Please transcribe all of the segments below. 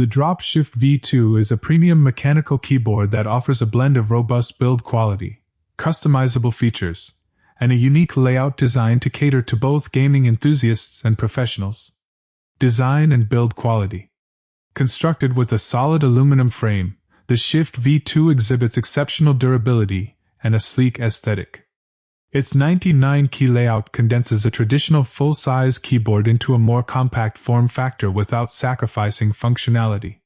The Dropshift V2 is a premium mechanical keyboard that offers a blend of robust build quality, customizable features, and a unique layout designed to cater to both gaming enthusiasts and professionals. Design and build quality. Constructed with a solid aluminum frame, the Shift V2 exhibits exceptional durability and a sleek aesthetic. Its 99-key layout condenses a traditional full-size keyboard into a more compact form factor without sacrificing functionality.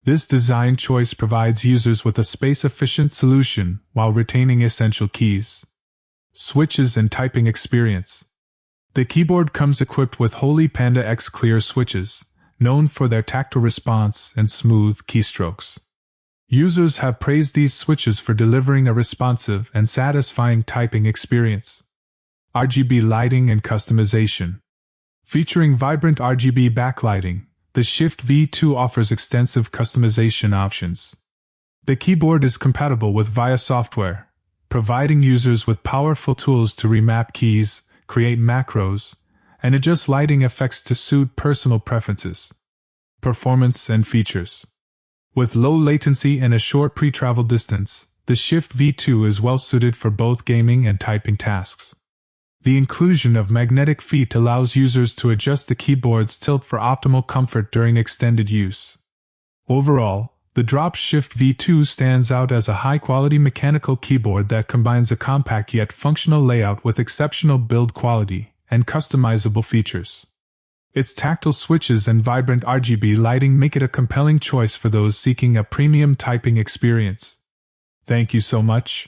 This design choice provides users with a space-efficient solution while retaining essential keys, switches, and typing experience. The keyboard comes equipped with Holy Panda X Clear switches, known for their tactile response and smooth keystrokes. Users have praised these switches for delivering a responsive and satisfying typing experience. RGB lighting and customization. Featuring vibrant RGB backlighting, the Shift V2 offers extensive customization options. The keyboard is compatible with VIA software, providing users with powerful tools to remap keys, create macros, and adjust lighting effects to suit personal preferences. Performance and features. With low latency and a short pre-travel distance, the Shift V2 is well suited for both gaming and typing tasks. The inclusion of magnetic feet allows users to adjust the keyboard's tilt for optimal comfort during extended use. Overall, the Dropshift V2 stands out as a high-quality mechanical keyboard that combines a compact yet functional layout with exceptional build quality and customizable features. Its tactile switches and vibrant RGB lighting make it a compelling choice for those seeking a premium typing experience. Thank you so much.